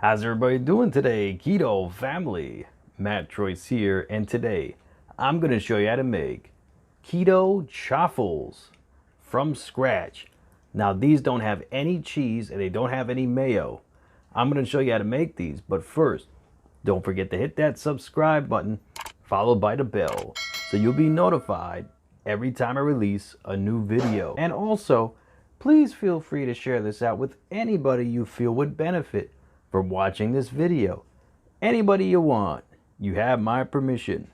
How's everybody doing today? Keto family, Matt Troyce here, and today I'm going to show you how to make Keto Chaffles from scratch. Now these don't have any cheese and they don't have any mayo. I'm going to show you how to make these, but first, don't forget to hit that subscribe button followed by the bell so you'll be notified every time I release a new video. And also, please feel free to share this out with anybody you feel would benefit from watching this video. Anybody you want, you have my permission.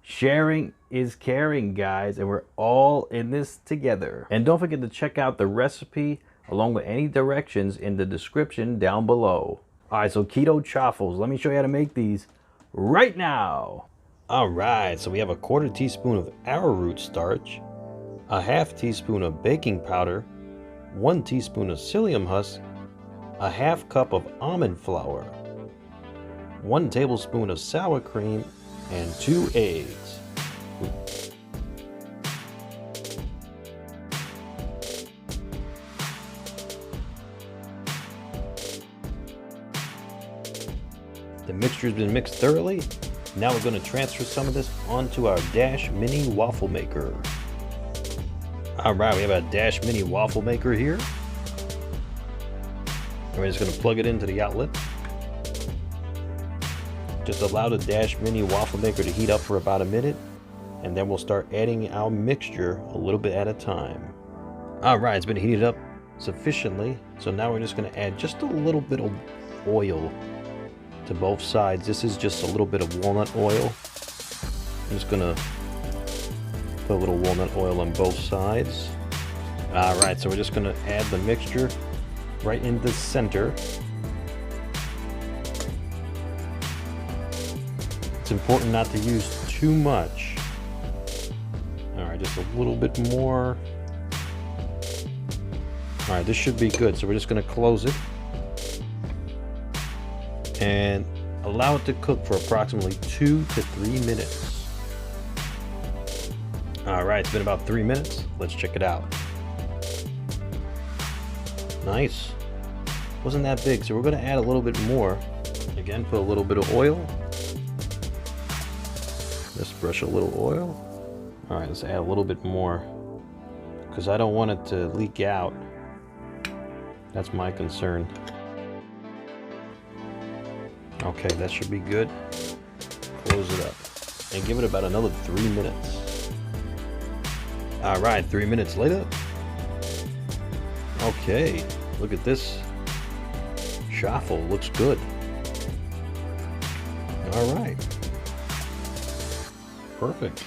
Sharing is caring, guys, and we're all in this together. And don't forget to check out the recipe along with any directions in the description down below. All right, so Keto Chaffles, let me show you how to make these right now. All right, so we have a 1/4 teaspoon of arrowroot starch, a 1/2 teaspoon of baking powder, 1 teaspoon of psyllium husk, a 1/2 cup of almond flour, 1 tablespoon of sour cream, and 2 eggs. The mixture has been mixed thoroughly. Now we're going to transfer some of this onto our Dash Mini waffle maker. All right, we have a Dash Mini waffle maker here. We're just going to plug it into the outlet. Just allow the Dash Mini waffle maker to heat up for about a minute, and then we'll start adding our mixture a little bit at a time. All right, it's been heated up sufficiently, so now we're just going to add just a little bit of oil to both sides. This is just a little bit of walnut oil. I'm just going to put a little walnut oil on both sides. All right, so we're just going to add the mixture right in the center. It's important not to use too much. All right, just a little bit more. All right, this should be good. So we're just going to close it and allow it to cook for approximately 2 to 3 minutes. All right, it's been about 3 minutes. Let's check it out. Nice. Wasn't that big, so we're going to add a little bit more. Again, put a little bit of oil. Just brush a little oil. All right, let's add a little bit more because I don't want it to leak out. That's my concern. Okay, that should be good. Close it up and give it about another 3 minutes. All right, 3 minutes later. Okay, look at this. Chaffle looks good. All right. Perfect.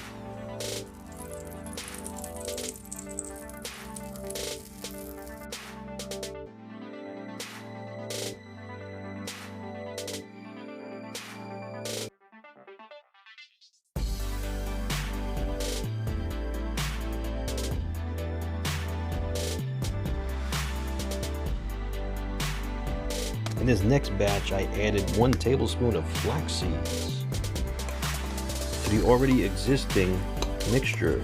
In this next batch, I added 1 tablespoon of flax seeds to the already existing mixture.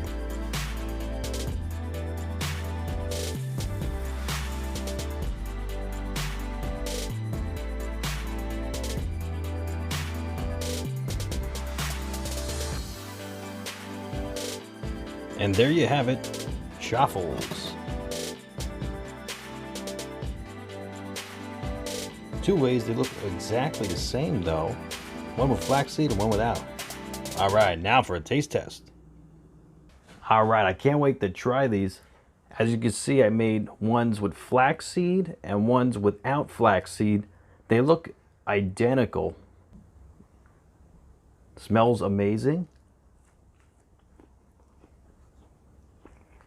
And there you have it, Chaffles. 2 ways they look exactly the same though. One with flaxseed and one without. All right, now for a taste test. All right, I can't wait to try these. As you can see, I made ones with flaxseed and ones without flaxseed. They look identical. Smells amazing.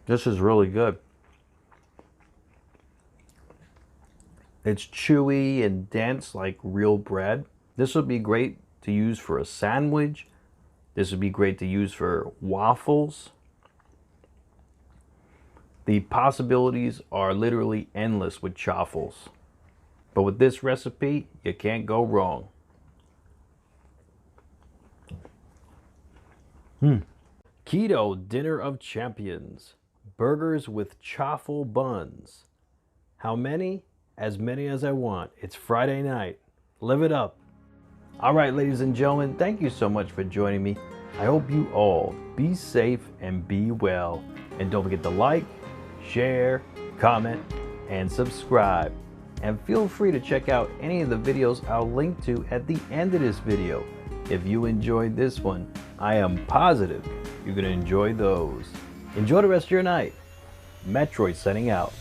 This is really good. It's chewy and dense like real bread. This would be great to use for a sandwich. This would be great to use for waffles. The possibilities are literally endless with chaffles. But with this recipe, you can't go wrong. Keto Dinner of Champions. Burgers with chaffle buns. How many? As many as I want. It's Friday night. Live it up. All right, ladies and gentlemen, thank you so much for joining me. I hope you all be safe and be well. And don't forget to like, share, comment, and subscribe. And feel free to check out any of the videos I'll link to at the end of this video. If you enjoyed this one, I am positive you're going to enjoy those. Enjoy the rest of your night. Metroid signing out.